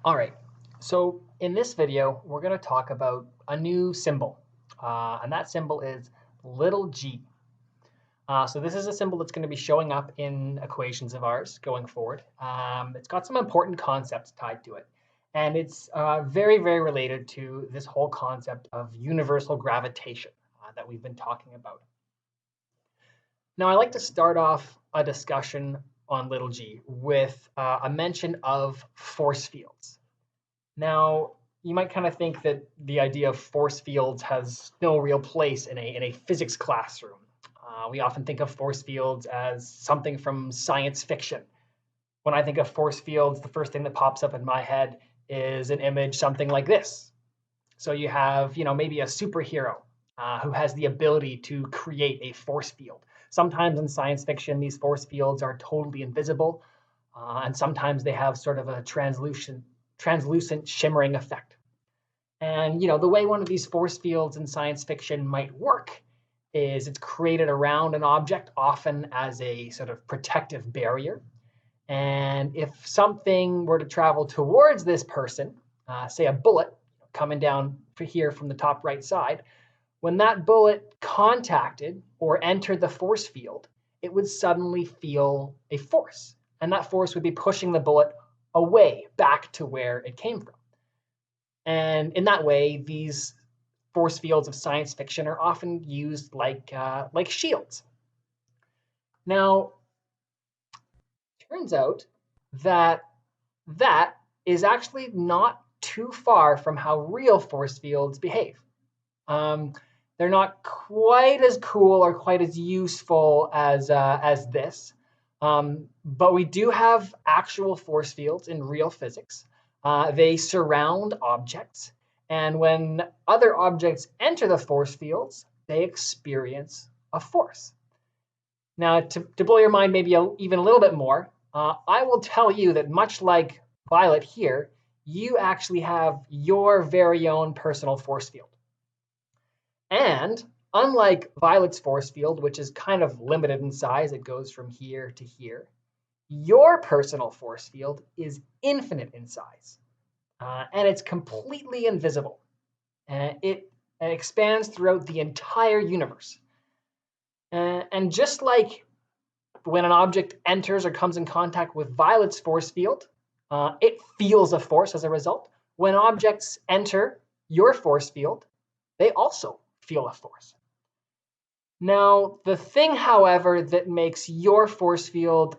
All right, so in this video, we're going to talk about a new symbol, and that symbol is little g. So this is a symbol that's going to be showing up in equations of ours going forward. It's got some important concepts tied to it, and it's very, very related to this whole concept of universal gravitation that we've been talking about. Now, I like to start off a discussion on little g with a mention of force fields. Now, you might kind of think that the idea of force fields has no real place in a physics classroom. We often think of force fields as something from science fiction. When I think of force fields, the first thing that pops up in my head is an image something like this. So you have, maybe a superhero who has the ability to create a force field. Sometimes in science fiction, these force fields are totally invisible, and sometimes they have sort of a translucent shimmering effect. And the way one of these force fields in science fiction might work is it's created around an object, often as a sort of protective barrier. And if something were to travel towards this person, say a bullet coming down here from the top right side, when that bullet contacted or entered the force field, it would suddenly feel a force. And that force would be pushing the bullet away back to where it came from. And in that way, these force fields of science fiction are often used like shields. Now, turns out that that is actually not too far from how real force fields behave. They're not quite as cool or quite as useful as this, but we do have actual force fields in real physics. They surround objects, and when other objects enter the force fields, they experience a force. Now, to blow your mind maybe even a little bit more, I will tell you that much like Violet here, you actually have your very own personal force field. And unlike Violet's force field, which is kind of limited in size, it goes from here to here, your personal force field is infinite in size. And it's completely invisible. It expands throughout the entire universe. And just like when an object enters or comes in contact with Violet's force field, it feels a force as a result. When objects enter your force field, they also feel a force. Now, the thing, however, that makes your force field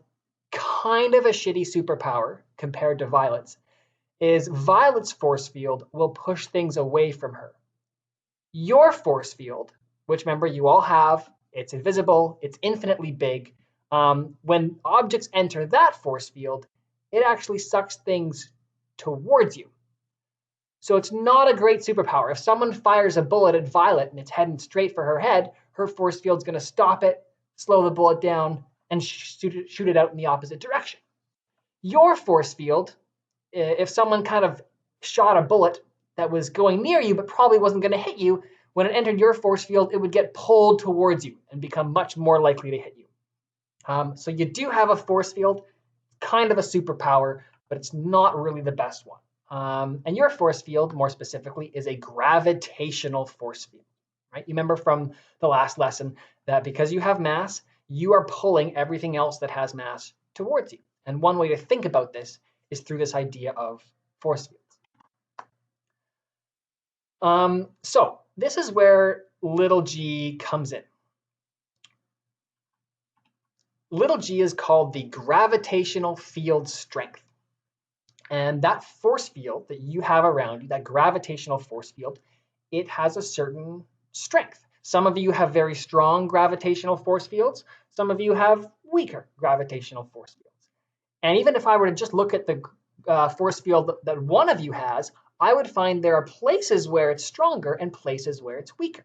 kind of a shitty superpower compared to Violet's is Violet's force field will push things away from her. Your force field, which remember you all have, it's invisible, it's infinitely big. When objects enter that force field, it actually sucks things towards you. So it's not a great superpower. If someone fires a bullet at Violet and it's heading straight for her head, her force field's going to stop it, slow the bullet down, and shoot it out in the opposite direction. Your force field, if someone kind of shot a bullet that was going near you but probably wasn't going to hit you, when it entered your force field, it would get pulled towards you and become much more likely to hit you. So you do have a force field, kind of a superpower, but it's not really the best one. And your force field, more specifically, is a gravitational force field, right? You remember from the last lesson that because you have mass, you are pulling everything else that has mass towards you. And one way to think about this is through this idea of force fields. So this is where little g comes in. Little g is called the gravitational field strength. And that force field that you have around you, that gravitational force field, it has a certain strength. Some of you have very strong gravitational force fields. Some of you have weaker gravitational force fields. And even if I were to just look at the force field that one of you has, I would find there are places where it's stronger and places where it's weaker.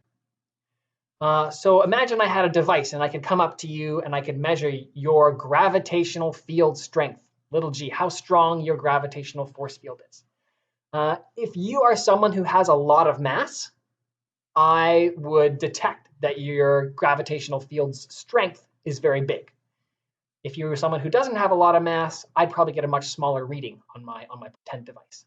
So imagine I had a device and I could come up to you and I could measure your gravitational field strength, little g, how strong your gravitational force field is. If you are someone who has a lot of mass, I would detect that your gravitational field's strength is very big. If you're someone who doesn't have a lot of mass, I'd probably get a much smaller reading on my pretend device.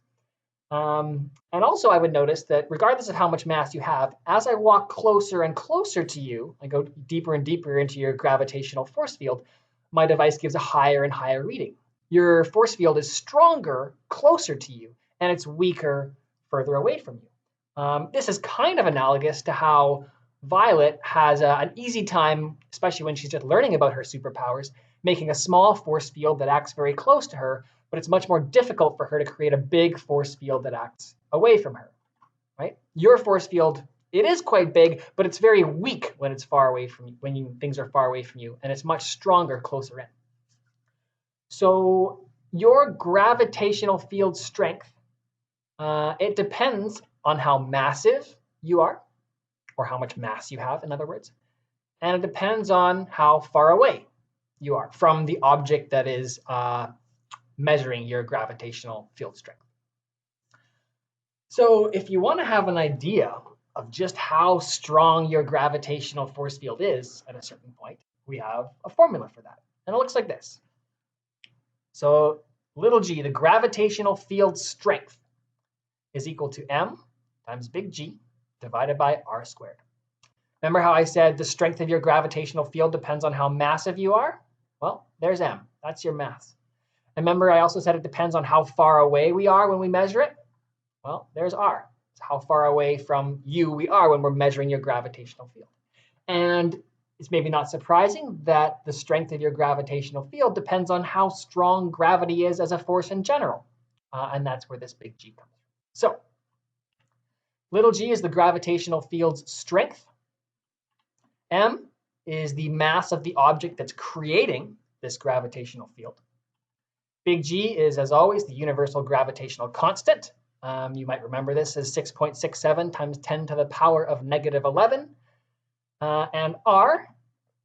And also I would notice that regardless of how much mass you have, as I walk closer and closer to you, I go deeper and deeper into your gravitational force field, my device gives a higher and higher reading. Your force field is stronger closer to you, and it's weaker further away from you. This is kind of analogous to how Violet has an easy time, especially when she's just learning about her superpowers, making a small force field that acts very close to her, but it's much more difficult for her to create a big force field that acts away from her, right? Your force field, it is quite big, but it's very weak when it's far away from you, when things are far away from you, and it's much stronger closer in. So your gravitational field strength, it depends on how massive you are, or how much mass you have, in other words, and it depends on how far away you are from the object that is measuring your gravitational field strength. So if you want to have an idea of just how strong your gravitational force field is at a certain point, we have a formula for that. And it looks like this. So little g, the gravitational field strength, is equal to m times big G divided by r squared. Remember how I said the strength of your gravitational field depends on how massive you are? Well, there's m. That's your mass. And remember, I also said it depends on how far away we are when we measure it? Well, there's r. It's how far away from you we are when we're measuring your gravitational field. And it's maybe not surprising that the strength of your gravitational field depends on how strong gravity is as a force in general. And that's where this big G comes from. So little g is the gravitational field's strength. M is the mass of the object that's creating this gravitational field. Big G is, as always, the universal gravitational constant. You might remember this as 6.67 times 10 to the power of negative 11. And r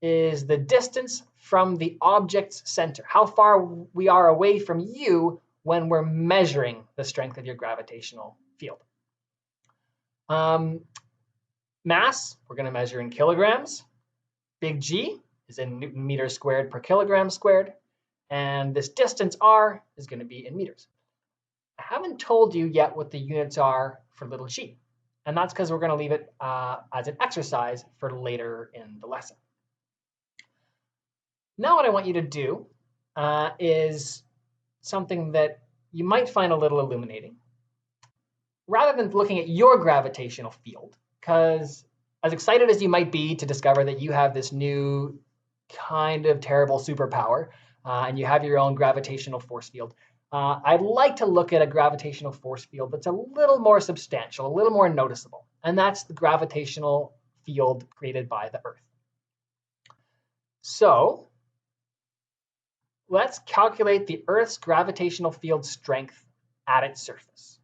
is the distance from the object's center, how far we are away from you when we're measuring the strength of your gravitational field. Mass, we're going to measure in kilograms. Big G is in Newton meters squared per kilogram squared. And this distance r is going to be in meters. I haven't told you yet what the units are for little g. And that's because we're going to leave it as an exercise for later in the lesson. Now what I want you to do is something that you might find a little illuminating. Rather than looking at your gravitational field, because as excited as you might be to discover that you have this new kind of terrible superpower, and you have your own gravitational force field, I'd like to look at a gravitational force field that's a little more substantial, a little more noticeable. And that's the gravitational field created by the Earth. So let's calculate the Earth's gravitational field strength at its surface.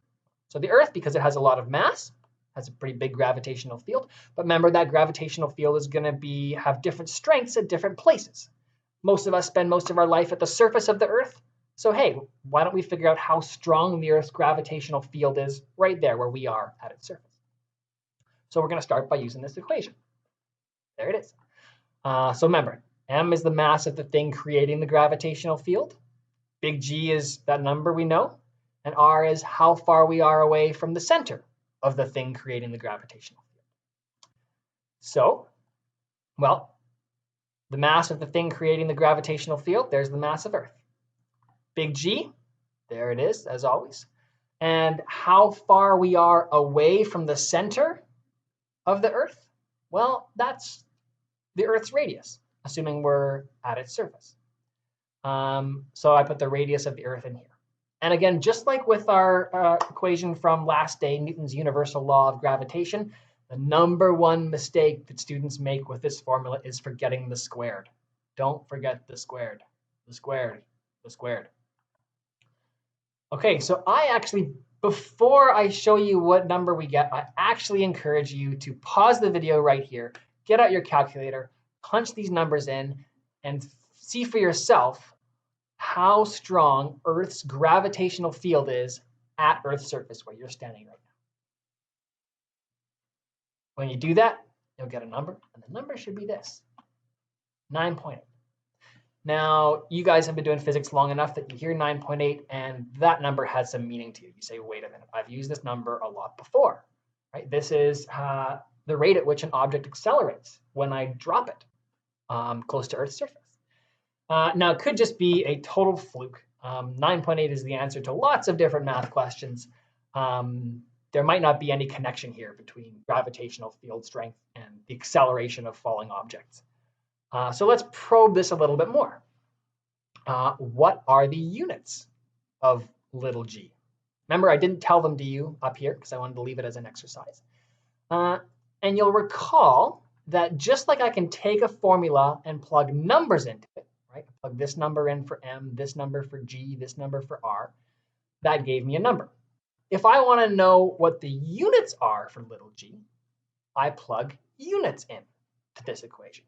So the Earth, because it has a lot of mass, has a pretty big gravitational field. But remember, that gravitational field is going to have different strengths at different places. Most of us spend most of our life at the surface of the Earth. So hey, why don't we figure out how strong the Earth's gravitational field is right there where we are at its surface? So we're going to start by using this equation. There it is. So remember, m is the mass of the thing creating the gravitational field. Big G is that number we know. And r is how far we are away from the center of the thing creating the gravitational field. So, well, the mass of the thing creating the gravitational field, there's the mass of Earth. Big G, there it is, as always. And how far we are away from the center of the Earth? Well, that's the Earth's radius, assuming we're at its surface. So I put the radius of the Earth in here. And again, just like with our equation from last day, Newton's universal law of gravitation, the #1 mistake that students make with this formula is forgetting the squared. Don't forget the squared, the squared, the squared. OK, so I actually, before I show you what number we get, I actually encourage you to pause the video right here, get out your calculator, punch these numbers in, and see for yourself how strong Earth's gravitational field is at Earth's surface where you're standing right now. When you do that, you'll get a number, and the number should be this, 9.8. Now, you guys have been doing physics long enough that you hear 9.8 and that number has some meaning to you. You say, wait a minute, I've used this number a lot before, right? This is the rate at which an object accelerates when I drop it close to Earth's surface. Now, it could just be a total fluke. 9.8 is the answer to lots of different math questions. There might not be any connection here between gravitational field strength and the acceleration of falling objects. So let's probe this a little bit more. What are the units of little g? Remember, I didn't tell them to you up here because I wanted to leave it as an exercise. And you'll recall that just like I can take a formula and plug numbers into it, right? Plug this number in for m, this number for g, this number for r. That gave me a number. If I want to know what the units are for little g, I plug units in to this equation.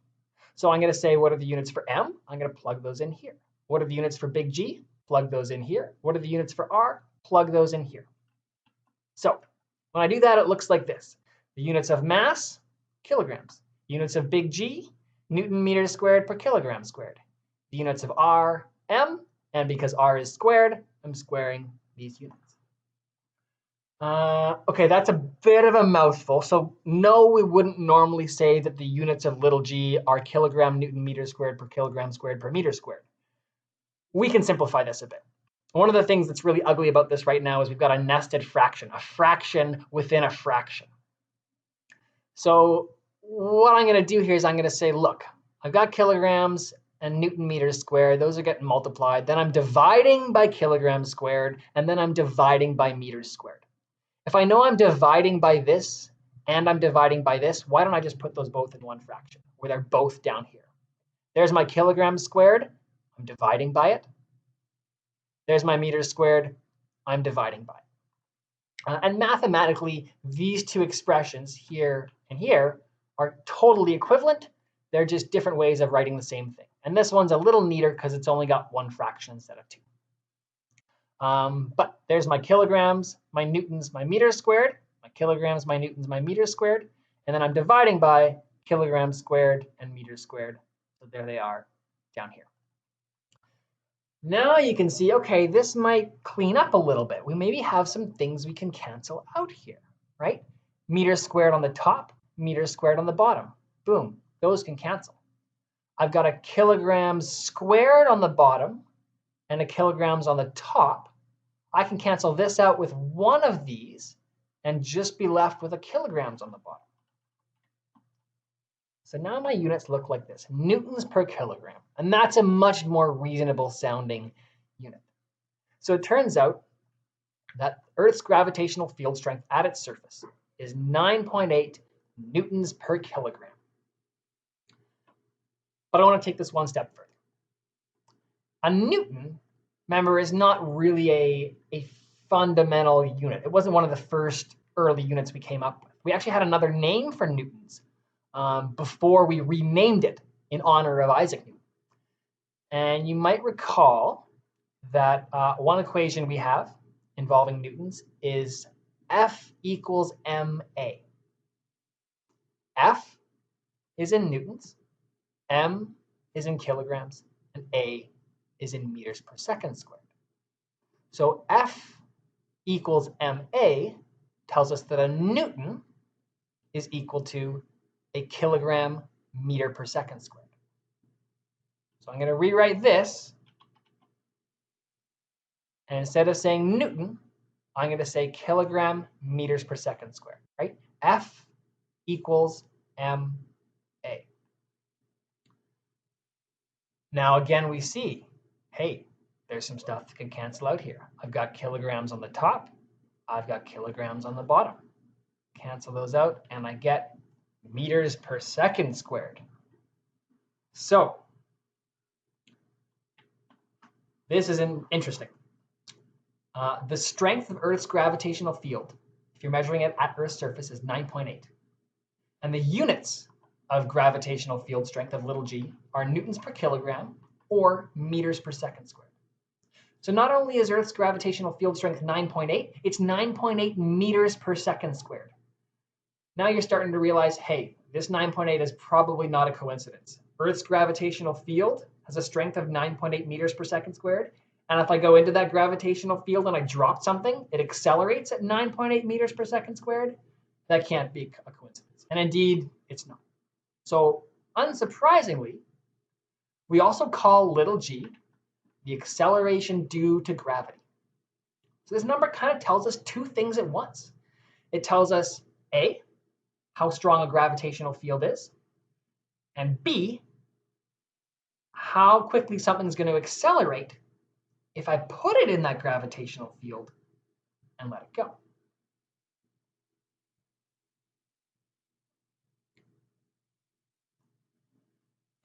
So I'm going to say, what are the units for m? I'm going to plug those in here. What are the units for big G? Plug those in here. What are the units for r? Plug those in here. So when I do that, it looks like this. The units of mass, kilograms. Units of big G, Newton meters squared per kilogram squared. The units of r, m, and because r is squared, I'm squaring these units. OK, that's a bit of a mouthful. So no, we wouldn't normally say that the units of little g are kilogram Newton meters squared per kilogram squared per meter squared. We can simplify this a bit. One of the things that's really ugly about this right now is we've got a nested fraction, a fraction within a fraction. So what I'm going to do here is I'm going to say, look, I've got kilograms and Newton meters squared. Those are getting multiplied. Then I'm dividing by kilograms squared, and then I'm dividing by meters squared. If I know I'm dividing by this and I'm dividing by this, why don't I just put those both in one fraction where they're both down here? There's my kilograms squared. I'm dividing by it. There's my meters squared. I'm dividing by it. And mathematically, these two expressions here and here are totally equivalent. They're just different ways of writing the same thing. And this one's a little neater because it's only got one fraction instead of two. But there's my kilograms, my newtons, my meters squared, my kilograms, my newtons, my meters squared. And then I'm dividing by kilograms squared and meters squared. So there they are down here. Now you can see, OK, this might clean up a little bit. We maybe have some things we can cancel out here, right? Meters squared on the top, meters squared on the bottom. Boom, those can cancel. I've got a kilograms squared on the bottom and a kilograms on the top. I can cancel this out with one of these and just be left with a kilograms on the bottom. So now my units look like this, newtons per kilogram. And that's a much more reasonable sounding unit. So it turns out that Earth's gravitational field strength at its surface is 9.8 newtons per kilogram. But I want to take this one step further. A newton, remember, is not really a fundamental unit. It wasn't one of the first early units we came up with. We actually had another name for newtons before we renamed it in honor of Isaac Newton. And you might recall that one equation we have involving newtons is F equals ma. F is in newtons, m is in kilograms, and a is in meters per second squared. So F equals ma tells us that a newton is equal to a kilogram meter per second squared. So I'm going to rewrite this. And instead of saying newton, I'm going to say kilogram meters per second squared, right? F equals ma. Now, again, we see, hey, there's some stuff that can cancel out here. I've got kilograms on the top. I've got kilograms on the bottom. Cancel those out, and I get meters per second squared. So this is interesting. The strength of Earth's gravitational field, if you're measuring it at Earth's surface, is 9.8. And the units of gravitational field strength of little g are newtons per kilogram or meters per second squared. So not only is Earth's gravitational field strength 9.8, it's 9.8 meters per second squared. Now you're starting to realize, hey, this 9.8 is probably not a coincidence. Earth's gravitational field has a strength of 9.8 meters per second squared. And if I go into that gravitational field and I drop something, it accelerates at 9.8 meters per second squared. That can't be a coincidence. And indeed, it's not. So unsurprisingly, we also call little g the acceleration due to gravity. So this number kind of tells us two things at once. It tells us A, how strong a gravitational field is, and B, how quickly something's going to accelerate if I put it in that gravitational field and let it go.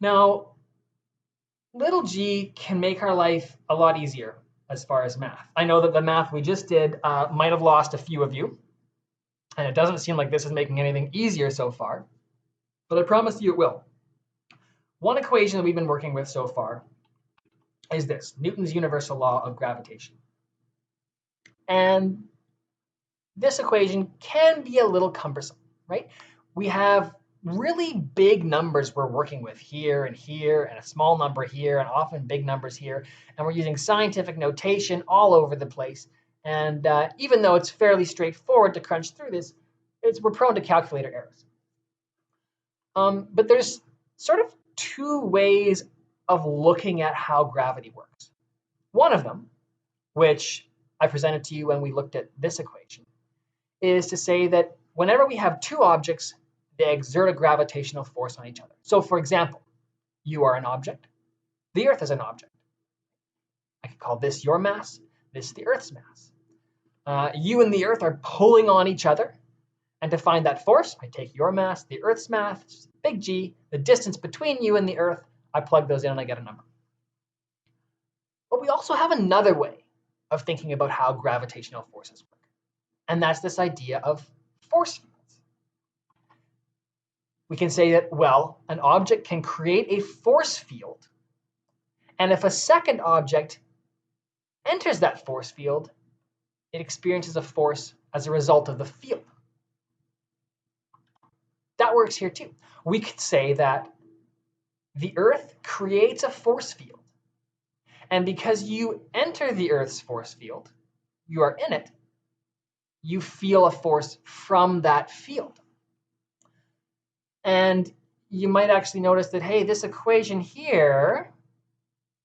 Now, little g can make our life a lot easier as far as math. I know that the math we just did might have lost a few of you, and it doesn't seem like this is making anything easier so far, but I promise you it will. One equation that we've been working with so far is this, Newton's universal law of gravitation. And this equation can be a little cumbersome, right? We have really big numbers we're working with here, and a small number here, and often big numbers here. And we're using scientific notation all over the place. And even though it's fairly straightforward to crunch through this, we're prone to calculator errors. But there's sort of two ways of looking at how gravity works. One of them, which I presented to you when we looked at this equation, is to say that whenever we have two objects, they exert a gravitational force on each other. So for example, you are an object, the Earth is an object. I could call this your mass, this the Earth's mass. You and the Earth are pulling on each other. And to find that force, I take your mass, the Earth's mass, big G, the distance between you and the Earth, I plug those in and I get a number. But we also have another way of thinking about how gravitational forces work. And that's this idea of force fields. We can say that, well, an object can create a force field. And if a second object enters that force field, it experiences a force as a result of the field. That works here too. We could say that the Earth creates a force field. And because you enter the Earth's force field, you are in it, you feel a force from that field. And you might actually notice that, hey, this equation here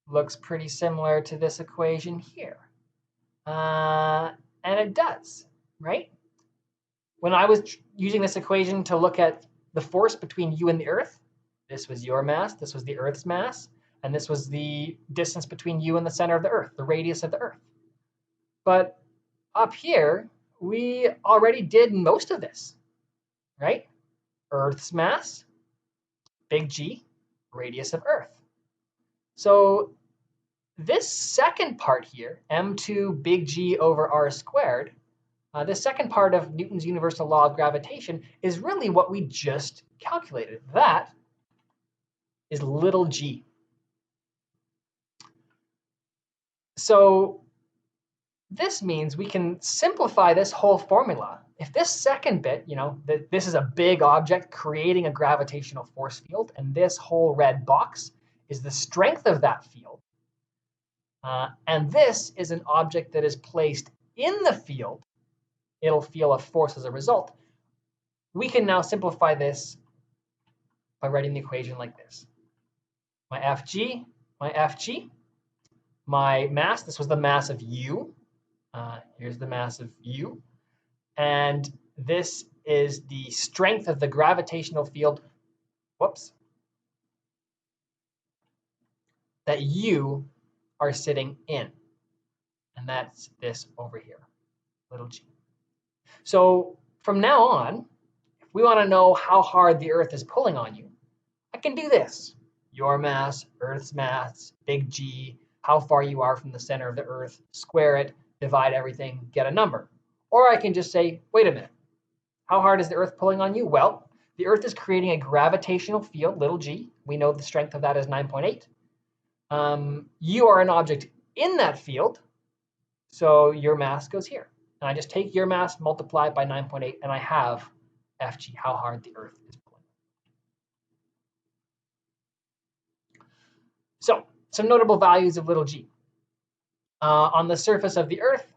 looks pretty similar to this equation here. And it does, right? When I was using this equation to look at the force between you and the Earth, this was your mass, this was the Earth's mass, and this was the distance between you and the center of the Earth, the radius of the Earth. But up here, we already did most of this, right? Earth's mass, big G, radius of Earth. So this second part here, m2 big G over r squared, this second part of Newton's universal law of gravitation is really what we just calculated. That is little g. So this means we can simplify this whole formula. If this second bit, this is a big object creating a gravitational force field, and this whole red box is the strength of that field, and this is an object that is placed in the field, it'll feel a force as a result. We can now simplify this by writing the equation like this. My Fg, my mass, this was the mass of u. Here's the mass of u. And this is the strength of the gravitational field, that you are sitting in. And that's this over here, little g. So from now on, if we want to know how hard the Earth is pulling on you, I can do this. Your mass, Earth's mass, big G, how far you are from the center of the Earth, square it, divide everything, get a number. Or I can just say, wait a minute, how hard is the Earth pulling on you? Well, the Earth is creating a gravitational field, little g. We know the strength of that is 9.8. You are an object in that field, so your mass goes here. And I just take your mass, multiply it by 9.8, and I have Fg, how hard the Earth is pulling. So some notable values of little g. On the surface of the Earth,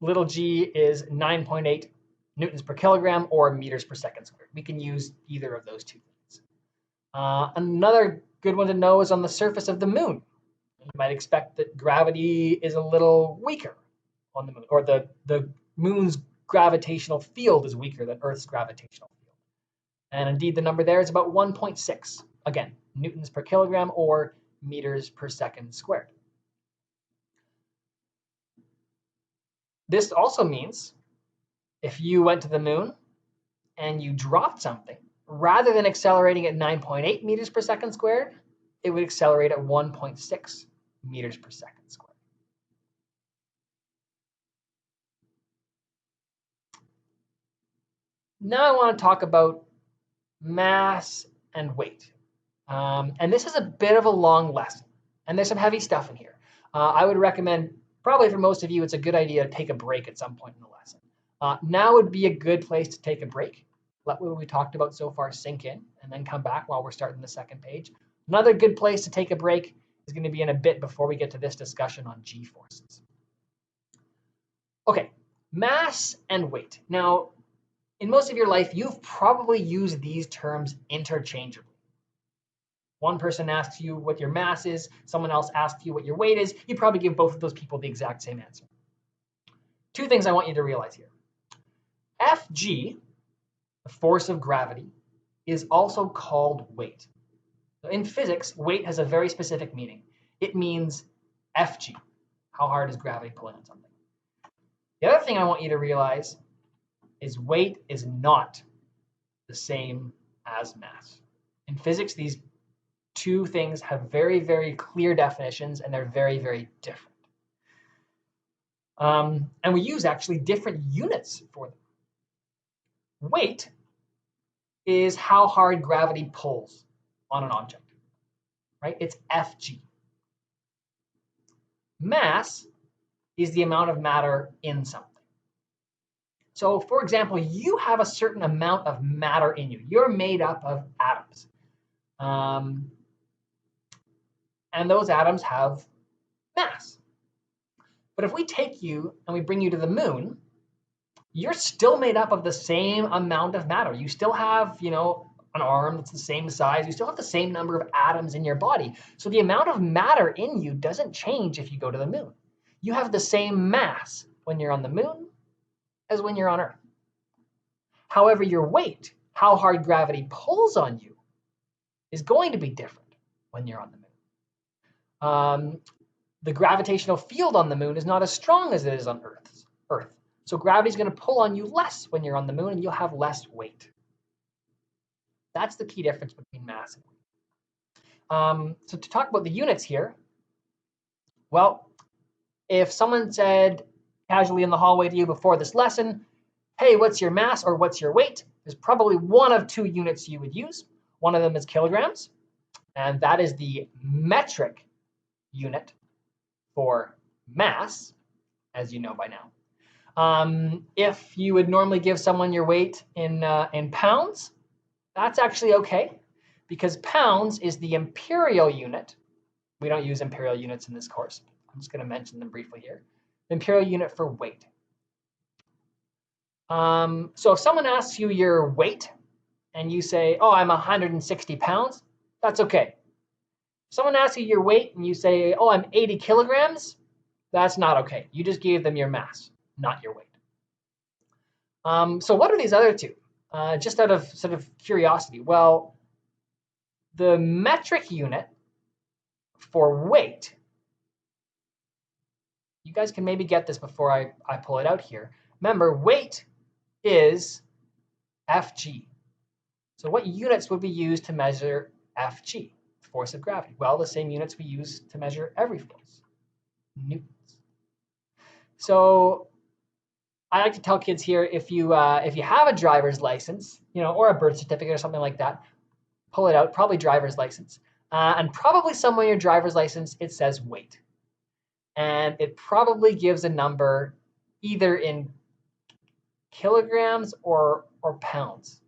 little g is 9.8 newtons per kilogram or meters per second squared. We can use either of those two things. Another good one to know is on the surface of the moon. You might expect that gravity is a little weaker on the moon, or the moon's gravitational field is weaker than Earth's gravitational field. And indeed, the number there is about 1.6. Again, newtons per kilogram or meters per second squared. This also means if you went to the moon and you dropped something, rather than accelerating at 9.8 meters per second squared, it would accelerate at 1.6 meters per second squared. Now I want to talk about mass and weight. And this is a bit of a long lesson, and there's some heavy stuff in here. I would recommend, probably for most of you, it's a good idea to take a break at some point in the lesson. Now would be a good place to take a break. Let what we talked about so far sink in, and then come back while we're starting the second page. Another good place to take a break is going to be in a bit before we get to this discussion on g-forces. OK, mass and weight. Now, in most of your life, you've probably used these terms interchangeably. One person asks you what your mass is, someone else asks you what your weight is. You probably give both of those people the exact same answer. Two things I want you to realize here. Fg, the force of gravity, is also called weight. So in physics, weight has a very specific meaning. It means Fg. How hard is gravity pulling on something? The other thing I want you to realize is weight is not the same as mass. In physics, these two things have very, very clear definitions, and they're very, very different. And we use actually different units for them. Weight is how hard gravity pulls on an object, right? It's Fg. Mass is the amount of matter in something. So for example, you have a certain amount of matter in you. You're made up of atoms. And those atoms have mass. But if we take you and we bring you to the moon, you're still made up of the same amount of matter. You still have, an arm that's the same size. You still have the same number of atoms in your body. So the amount of matter in you doesn't change if you go to the moon. You have the same mass when you're on the moon as when you're on Earth. However, your weight, how hard gravity pulls on you, is going to be different when you're on the moon. The gravitational field on the moon is not as strong as it is on Earth. So gravity is going to pull on you less when you're on the moon, and you'll have less weight. That's the key difference between mass and weight. So to talk about the units here, well, if someone said casually in the hallway to you before this lesson, hey, what's your mass or what's your weight? There's probably one of two units you would use. One of them is kilograms, and that is the metric unit for mass, as you know by now. If you would normally give someone your weight in pounds, that's actually OK, because pounds is the imperial unit. We don't use imperial units in this course. I'm just going to mention them briefly here. The imperial unit for weight. So if someone asks you your weight and you say, oh, I'm 160 pounds, that's OK. If someone asks you your weight and you say, oh, I'm 80 kilograms, that's not OK. You just gave them your mass, not your weight. So what are these other two? Just out of sort of curiosity. Well, the metric unit for weight, you guys can maybe get this before I pull it out here. Remember, weight is Fg. So what units would we use to measure Fg, force of gravity? Well, the same units we use to measure every force, newtons. So I like to tell kids here, if you have a driver's license, or a birth certificate or something like that, pull it out, probably driver's license. And probably somewhere in your driver's license, it says weight. And it probably gives a number either in kilograms or pounds.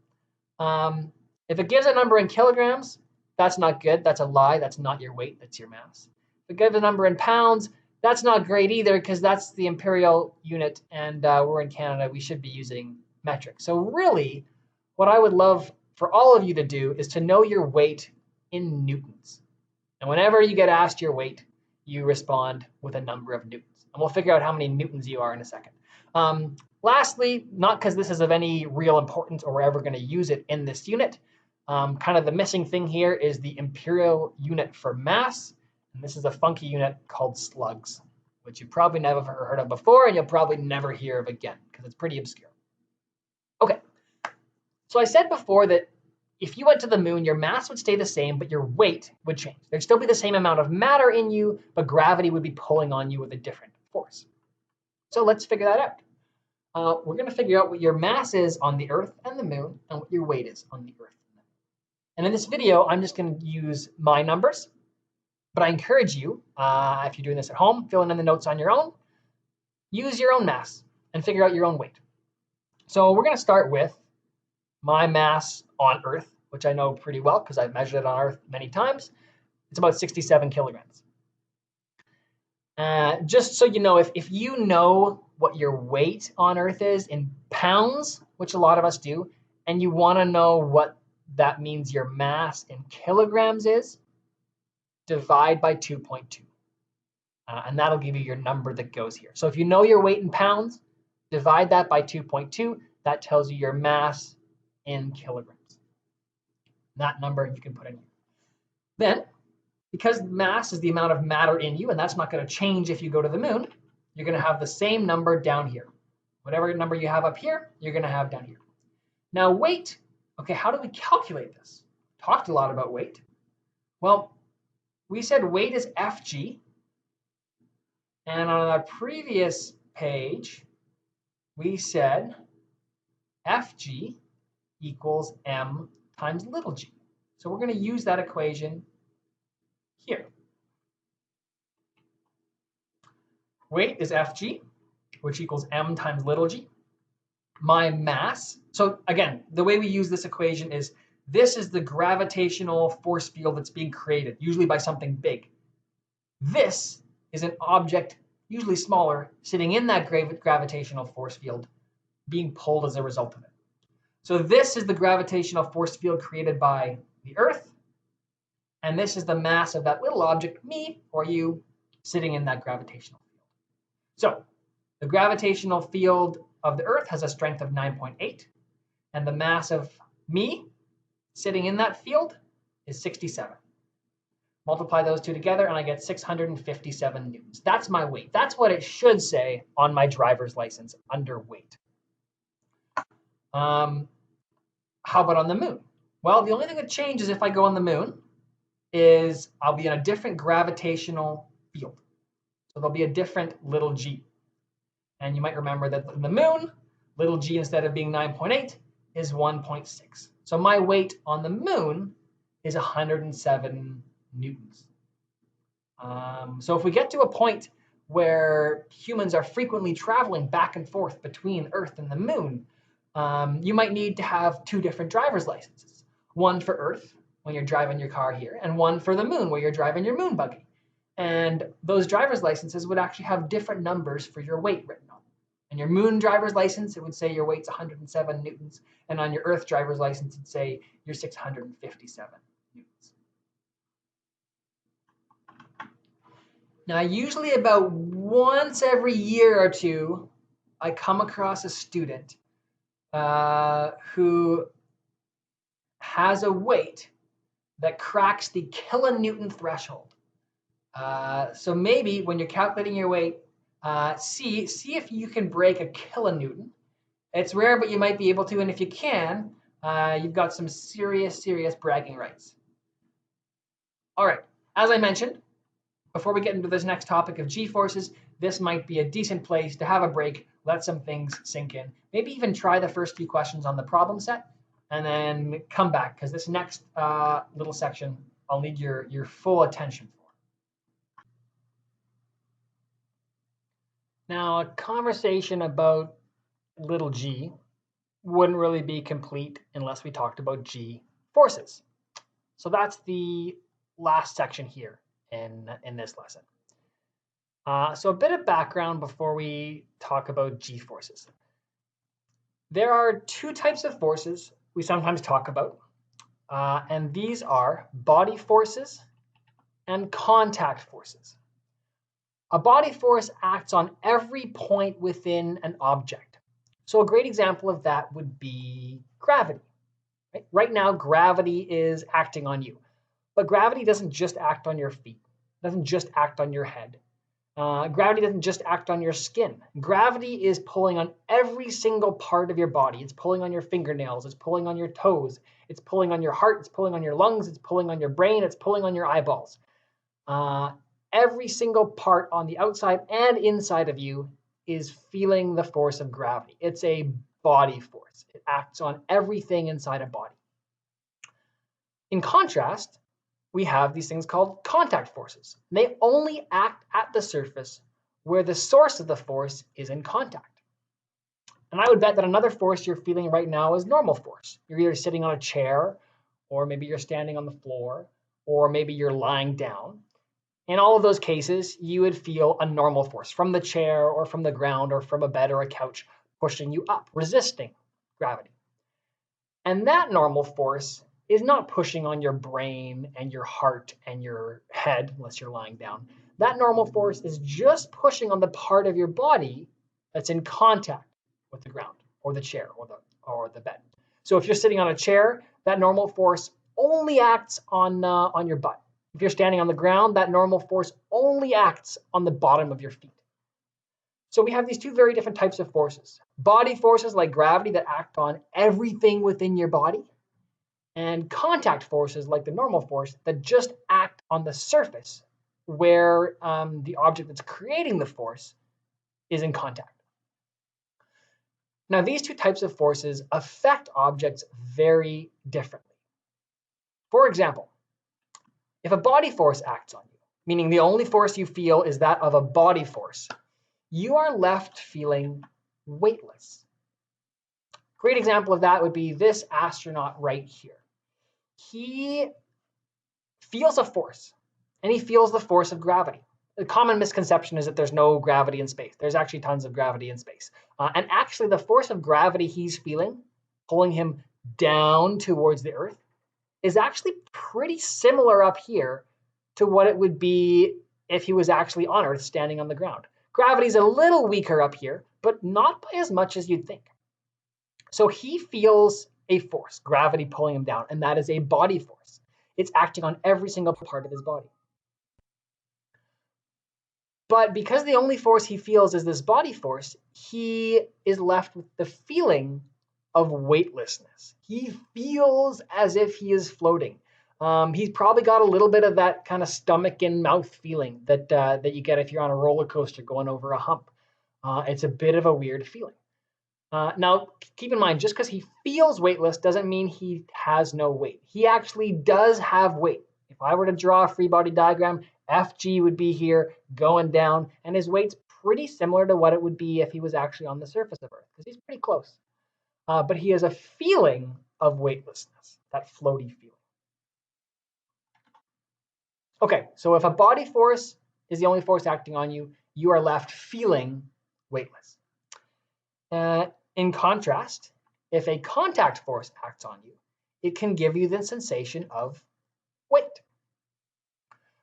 If it gives a number in kilograms, that's not good. That's a lie. That's not your weight. That's your mass. If we give a number in pounds, that's not great either because that's the imperial unit, and we're in Canada. We should be using metric. So really, what I would love for all of you to do is to know your weight in newtons. And whenever you get asked your weight, you respond with a number of newtons. And we'll figure out how many newtons you are in a second. Lastly, not because this is of any real importance or we're ever going to use it in this unit, kind of the missing thing here is the imperial unit for mass. And this is a funky unit called slugs, which you've probably never heard of before, and you'll probably never hear of again because it's pretty obscure. OK, so I said before that if you went to the moon, your mass would stay the same, but your weight would change. There'd still be the same amount of matter in you, but gravity would be pulling on you with a different force. So let's figure that out. We're going to figure out what your mass is on the Earth and the moon and what your weight is on the Earth. And in this video, I'm just going to use my numbers. But I encourage you, if you're doing this at home, filling in the notes on your own, use your own mass and figure out your own weight. So we're going to start with my mass on Earth, which I know pretty well because I've measured it on Earth many times. It's about 67 kilograms. Just so you know, if you know what your weight on Earth is in pounds, which a lot of us do, and you want to know what that means your mass in kilograms is, divide by 2.2. And that'll give you your number that goes here. So if you know your weight in pounds, divide that by 2.2. That tells you your mass in kilograms. That number you can put in here. Then, because mass is the amount of matter in you, and that's not going to change if you go to the moon, you're going to have the same number down here. Whatever number you have up here, you're going to have down here. Now weight, okay, how do we calculate this? Talked a lot about weight. Well, we said weight is Fg. And on our previous page, we said Fg equals m times little g. So we're going to use that equation here. Weight is Fg, which equals m times little g. My mass, so again, the way we use this equation is this is the gravitational force field that's being created, usually by something big. This is an object, usually smaller, sitting in that gravitational force field, being pulled as a result of it. So this is the gravitational force field created by the Earth. And this is the mass of that little object, me or you, sitting in that gravitational field. So the gravitational field of the Earth has a strength of 9.8. And the mass of me sitting in that field is 67. Multiply those two together, and I get 657 newtons. That's my weight. That's what it should say on my driver's license under weight. How about on the moon? Well, the only thing that changes if I go on the moon is I'll be in a different gravitational field. So there'll be a different little g. And you might remember that in the moon, little g instead of being 9.8 is 1.6. So my weight on the moon is 107 newtons. So if we get to a point where humans are frequently traveling back and forth between Earth and the moon, you might need to have two different driver's licenses. One for Earth, when you're driving your car here, and one for the moon, where you're driving your moon buggy. And those driver's licenses would actually have different numbers for your weight written on them. On your moon driver's license, it would say your weight's 107 newtons. And on your Earth driver's license, it'd say you're 657 newtons. Now, usually about once every year or two, I come across a student who has a weight that cracks the kilonewton threshold. So maybe when you're calculating your weight, see if you can break a kilonewton. It's rare, but you might be able to. And if you can, you've got some serious bragging rights. All right, as I mentioned, before we get into this next topic of g-forces, this might be a decent place to have a break, let some things sink in. Maybe even try the first few questions on the problem set, and then come back, because this next little section, I'll need your full attention for. Now, a conversation about little g wouldn't really be complete unless we talked about g-forces. So that's the last section here in this lesson. So a bit of background before we talk about G-forces. There are two types of forces we sometimes talk about, and these are body forces and contact forces. A body force acts on every point within an object. So a great example of that would be gravity. Right now, gravity is acting on you. But gravity doesn't just act on your feet. It doesn't just act on your head. Gravity doesn't just act on your skin. Gravity is pulling on every single part of your body. It's pulling on your fingernails. It's pulling on your toes. It's pulling on your heart. It's pulling on your lungs. It's pulling on your brain. It's pulling on your eyeballs. Every single part on the outside and inside of you is feeling the force of gravity. It's a body force. It acts on everything inside a body. In contrast, we have these things called contact forces. They only act at the surface where the source of the force is in contact. And I would bet that another force you're feeling right now is normal force. You're either sitting on a chair, or maybe you're standing on the floor, or maybe you're lying down. In all of those cases, you would feel a normal force from the chair or from the ground or from a bed or a couch pushing you up, resisting gravity. And that normal force is not pushing on your brain and your heart and your head, unless you're lying down. That normal force is just pushing on the part of your body that's in contact with the ground or the chair or the bed. So if you're sitting on a chair, that normal force only acts on your butt. If you're standing on the ground, that normal force only acts on the bottom of your feet. So we have these two very different types of forces. Body forces like gravity that act on everything within your body, and contact forces like the normal force that just act on the surface where the object that's creating the force is in contact. Now, these two types of forces affect objects very differently. For example, if a body force acts on you, meaning the only force you feel is that of a body force, you are left feeling weightless. Great example of that would be this astronaut right here. He feels a force, and he feels the force of gravity. The common misconception is that there's no gravity in space. There's actually tons of gravity in space. And actually, the force of gravity he's feeling, pulling him down towards the Earth, is actually pretty similar up here to what it would be if he was actually on Earth standing on the ground. Gravity's a little weaker up here, but not by as much as you'd think. So he feels a force, gravity pulling him down, and that is a body force. It's acting on every single part of his body. But because the only force he feels is this body force, he is left with the feeling of weightlessness. He feels as if he is floating. He's probably got a little bit of that kind of stomach and mouth feeling that you get if you're on a roller coaster going over a hump. It's a bit of a weird feeling. Now, keep in mind, just because he feels weightless doesn't mean he has no weight. He actually does have weight. If I were to draw a free body diagram, FG would be here going down, and his weight's pretty similar to what it would be if he was actually on the surface of Earth, because he's pretty close. But he has a feeling of weightlessness, that floaty feeling. Okay, so if a body force is the only force acting on you, you are left feeling weightless. In contrast, if a contact force acts on you, it can give you the sensation of weight.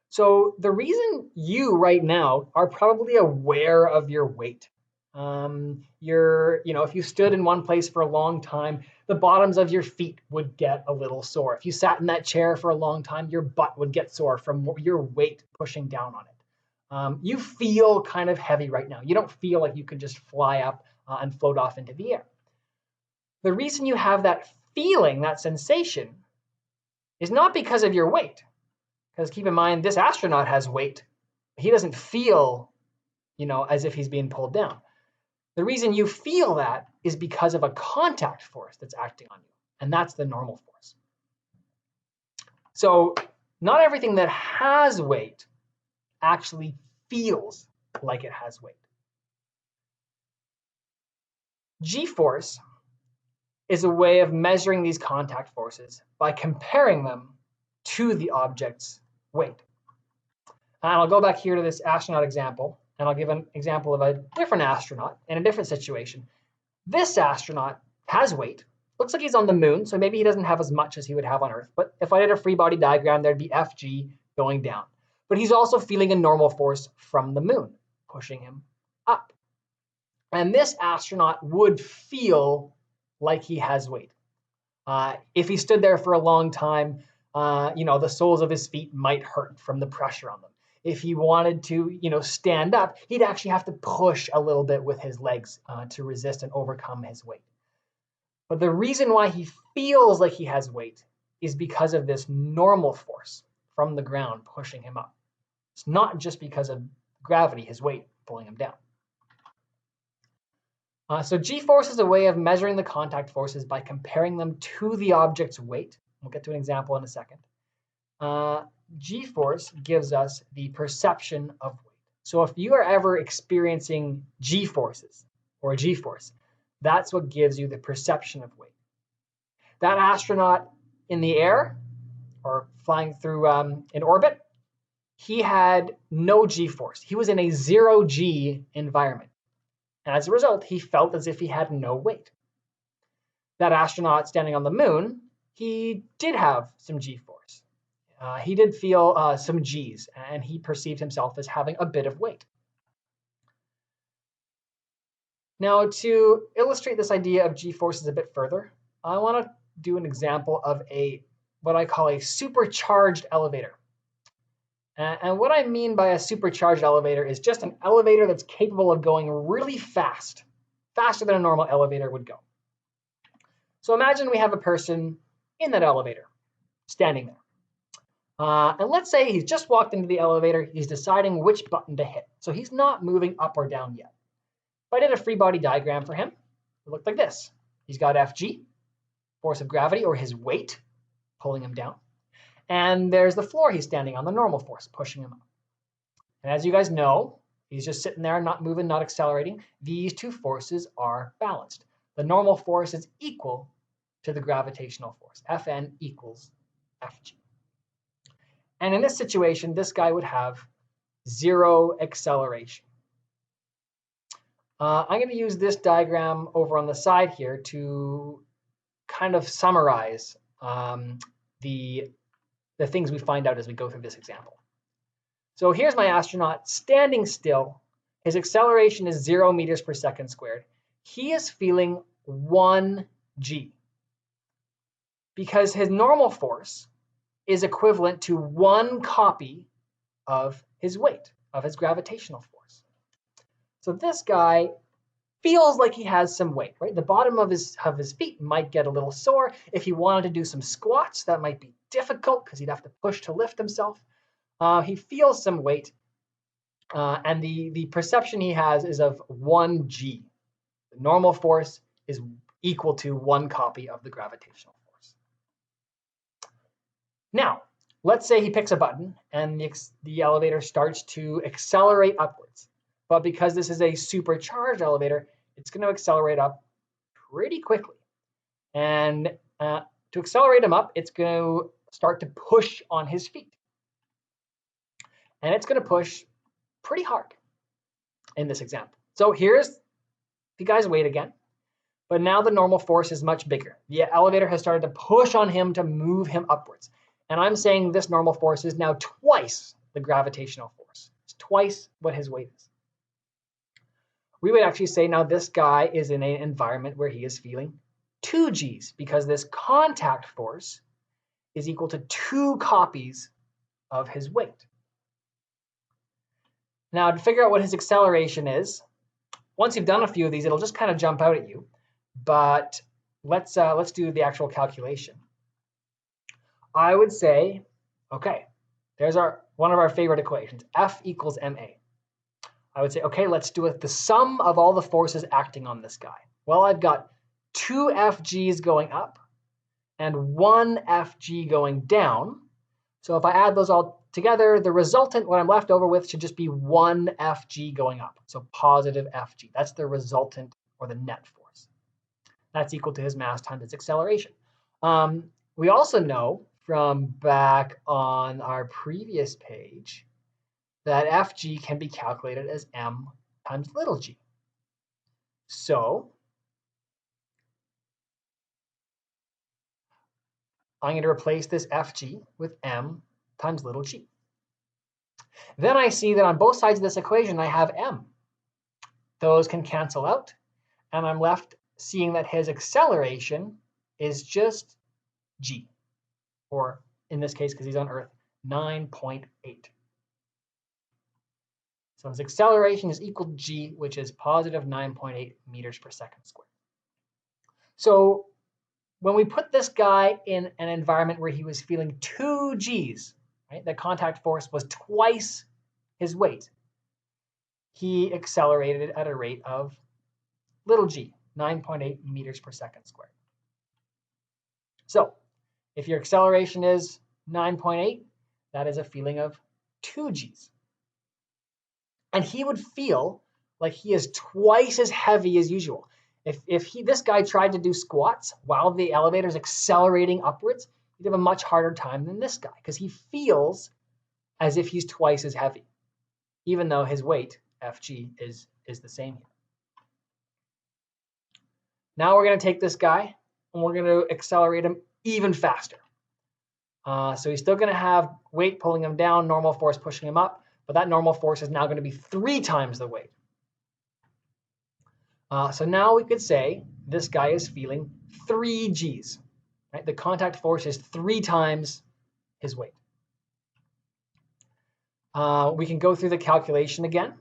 So the reason you right now are probably aware of your weight. If you stood in one place for a long time, the bottoms of your feet would get a little sore. If you sat in that chair for a long time, your butt would get sore from your weight pushing down on it. You feel kind of heavy right now. You don't feel like you could just fly up and float off into the air. The reason you have that feeling, that sensation, is not because of your weight. Because keep in mind, this astronaut has weight. He doesn't feel, as if he's being pulled down. The reason you feel that is because of a contact force that's acting on you, and that's the normal force. So not everything that has weight actually feels like it has weight. G-force is a way of measuring these contact forces by comparing them to the object's weight. And I'll go back here to this astronaut example, and I'll give an example of a different astronaut in a different situation. This astronaut has weight. Looks like he's on the moon, so maybe he doesn't have as much as he would have on Earth. But if I did a free body diagram, there'd be Fg going down. But he's also feeling a normal force from the moon, pushing him up. And this astronaut would feel like he has weight. If he stood there for a long time, the soles of his feet might hurt from the pressure on them. If he wanted to, stand up, he'd actually have to push a little bit with his legs to resist and overcome his weight. But the reason why he feels like he has weight is because of this normal force from the ground pushing him up. It's not just because of gravity, his weight pulling him down. So G-force is a way of measuring the contact forces by comparing them to the object's weight. We'll get to an example in a second. G-force gives us the perception of weight. So if you are ever experiencing G-forces or a G-force, that's what gives you the perception of weight. That astronaut in the air or flying through in orbit, he had no G-force. He was in a 0G environment. And as a result, he felt as if he had no weight. That astronaut standing on the moon, he did have some G-force. He did feel some G's, and he perceived himself as having a bit of weight. Now, to illustrate this idea of G-forces a bit further, I want to do an example of what I call a supercharged elevator. And what I mean by a supercharged elevator is just an elevator that's capable of going really fast, faster than a normal elevator would go. So imagine we have a person in that elevator, standing there. And let's say he's just walked into the elevator. He's deciding which button to hit. So he's not moving up or down yet. If I did a free body diagram for him, it looked like this. He's got Fg, force of gravity, or his weight, pulling him down. And there's the floor he's standing on, the normal force, pushing him up. And as you guys know, he's just sitting there, not moving, not accelerating. These two forces are balanced. The normal force is equal to the gravitational force. Fn equals Fg. And in this situation, this guy would have 0 acceleration. I'm going to use this diagram over on the side here to kind of summarize the things we find out as we go through this example. So here's my astronaut standing still. His acceleration is 0 meters per second squared. He is feeling 1 G because his normal force is equivalent to 1 copy of his weight, of his gravitational force. So this guy feels like he has some weight, right? The bottom of his feet might get a little sore. If he wanted to do some squats, that might be difficult because he'd have to push to lift himself. He feels some weight, and the perception he has is of 1 G. The normal force is equal to 1 copy of the gravitational force. Now, let's say he picks a button and the elevator starts to accelerate upwards. But because this is a supercharged elevator, it's going to accelerate up pretty quickly. And to accelerate him up, it's going to start to push on his feet. And it's going to push pretty hard in this example. So here's the guy's weight again. But now the normal force is much bigger. The elevator has started to push on him to move him upwards. And I'm saying this normal force is now twice the gravitational force. It's twice what his weight is. We would actually say now this guy is in an environment where he is feeling 2 Gs because this contact force is equal to 2 copies of his weight. Now to figure out what his acceleration is, once you've done a few of these, it'll just kind of jump out at you. But let's do the actual calculation. I would say, okay, there's one of our favorite equations, F equals ma. I would say, okay, let's do it the sum of all the forces acting on this guy. Well, I've got 2 Fgs going up and 1 Fg going down. So if I add those all together, the resultant, what I'm left over with, should just be 1 Fg going up. So positive Fg. That's the resultant or the net force. That's equal to his mass times its acceleration. We also know from back on our previous page that Fg can be calculated as m times little g. So I'm going to replace this Fg with m times little g. Then I see that on both sides of this equation, I have m. Those can cancel out, and I'm left seeing that his acceleration is just g, or in this case, because he's on Earth, 9.8. So his acceleration is equal to g, which is positive 9.8 meters per second squared. So when we put this guy in an environment where he was feeling 2 g's, right, the contact force was twice his weight, he accelerated at a rate of little g, 9.8 meters per second squared. So if your acceleration is 9.8, that is a feeling of 2 g's. And he would feel like he is twice as heavy as usual. If this guy tried to do squats while the elevator is accelerating upwards, he'd have a much harder time than this guy because he feels as if he's twice as heavy, even though his weight, Fg, is the same here. Now we're going to take this guy and we're going to accelerate him even faster. So he's still going to have weight pulling him down, normal force pushing him up, but that normal force is now going to be 3 times the weight. So now we could say this guy is feeling 3 g's. Right? The contact force is 3 times his weight. We can go through the calculation again.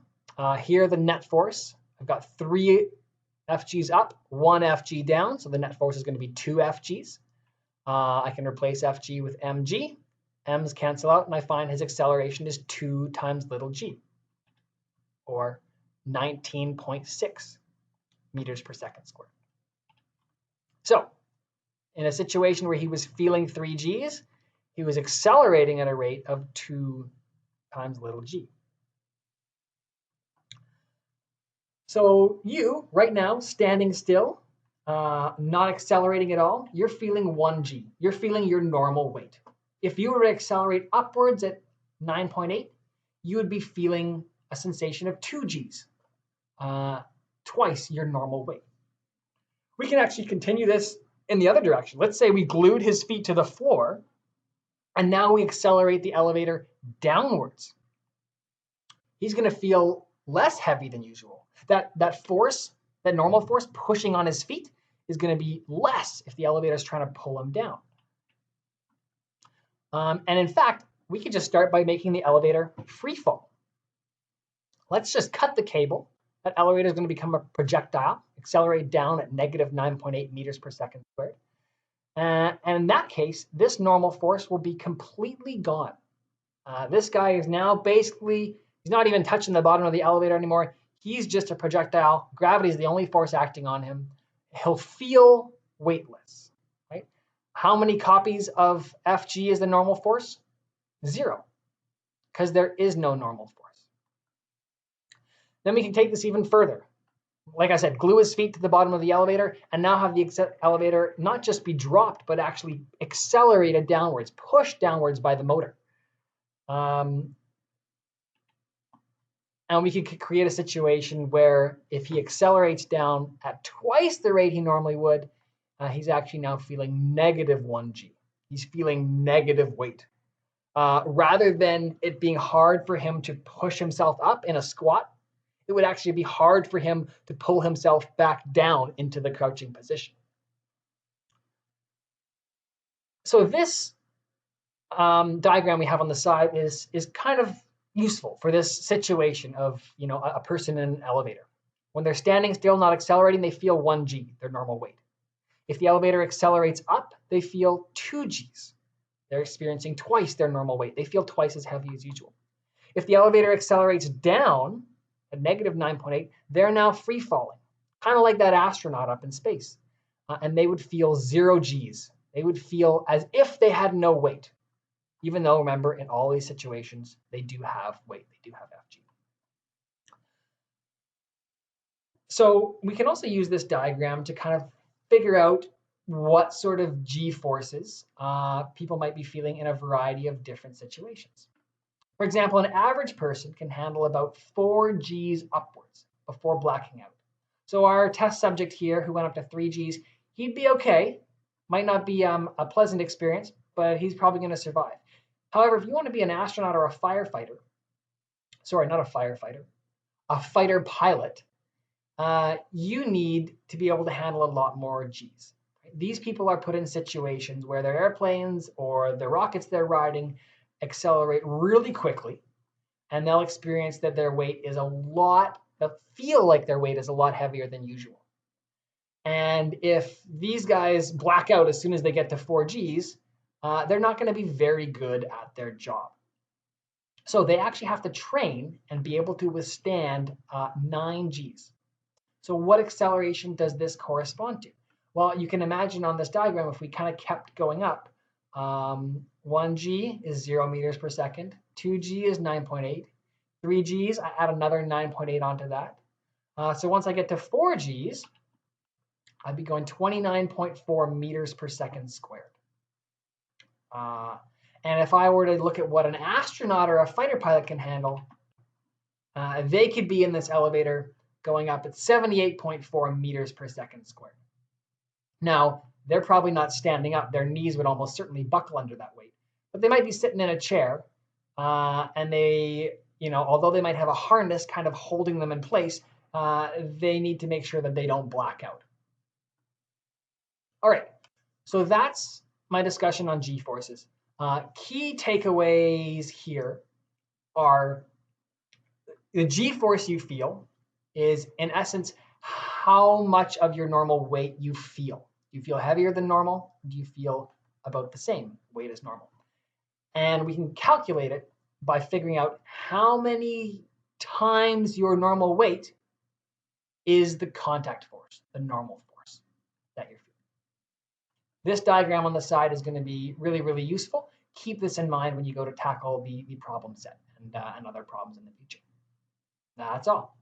Here, the net force, I've got 3 FGs up, 1 FG down, so the net force is going to be 2 FGs. I can replace Fg with mg. M's cancel out, and I find his acceleration is 2 times little g, or 19.6 meters per second squared. So in a situation where he was feeling 3 g's, he was accelerating at a rate of 2 times little g. So you, right now, standing still, not accelerating at all, you're feeling 1 g. You're feeling your normal weight. If you were to accelerate upwards at 9.8, you would be feeling a sensation of 2 g's, twice your normal weight. We can actually continue this in the other direction. Let's say we glued his feet to the floor, and now we accelerate the elevator downwards. He's going to feel less heavy than usual. That force, that normal force pushing on his feet, is going to be less if the elevator is trying to pull him down. And in fact, we could just start by making the elevator free fall. Let's just cut the cable. That elevator is going to become a projectile, accelerate down at negative 9.8 meters per second squared. And in that case, this normal force will be completely gone. This guy is now basically, he's not even touching the bottom of the elevator anymore. He's just a projectile. Gravity is the only force acting on him. He'll feel weightless, right? How many copies of Fg is the normal force? 0, because there is no normal force. Then we can take this even further. Like I said, glue his feet to the bottom of the elevator and now have the elevator not just be dropped, but actually accelerated downwards, pushed downwards by the motor. And we could create a situation where if he accelerates down at twice the rate he normally would, he's actually now feeling negative 1 g. He's feeling negative weight. Rather than it being hard for him to push himself up in a squat, it would actually be hard for him to pull himself back down into the crouching position. So this diagram we have on the side is kind of useful for this situation of a person in an elevator. When they're standing still, not accelerating, they feel 1 g, their normal weight. If the elevator accelerates up, they feel 2 g's. They're experiencing twice their normal weight. They feel twice as heavy as usual. If the elevator accelerates down at negative 9.8, they're now free falling, kind of like that astronaut up in space. And they would feel 0 g's. They would feel as if they had no weight, even though, remember, in all these situations, they do have weight. They do have Fg. So we can also use this diagram to kind of figure out what sort of G forces people might be feeling in a variety of different situations. For example, an average person can handle about 4 Gs upwards before blacking out. So our test subject here who went up to 3 Gs, he'd be okay. Might not be a pleasant experience, but he's probably going to survive. However, if you want to be an astronaut or a firefighter, sorry, not a firefighter, a fighter pilot, you need to be able to handle a lot more Gs. These people are put in situations where their airplanes or the rockets they're riding accelerate really quickly, and they'll experience that their weight is a lot, they'll feel like their weight is a lot heavier than usual. And if these guys black out as soon as they get to 4 Gs, they're not going to be very good at their job. So they actually have to train and be able to withstand 9 Gs. So what acceleration does this correspond to? Well, you can imagine on this diagram, if we kind of kept going up, 1G is 0 meters per second, 2G is 9.8, 3 Gs, I add another 9.8 onto that. So once I get to 4 Gs, I'd be going 29.4 meters per second squared. And if I were to look at what an astronaut or a fighter pilot can handle, they could be in this elevator going up at 78.4 meters per second squared. Now, they're probably not standing up. Their knees would almost certainly buckle under that weight. But they might be sitting in a chair, and they, although they might have a harness kind of holding them in place, they need to make sure that they don't black out. All right, so that's my discussion on G-forces. Key takeaways here are the G-force you feel is, in essence, how much of your normal weight you feel. Do you feel heavier than normal? Do you feel about the same weight as normal? And we can calculate it by figuring out how many times your normal weight is the contact force, the normal force that you're feeling. This diagram on the side is going to be really, really useful. Keep this in mind when you go to tackle the problem set and other problems in the future. That's all.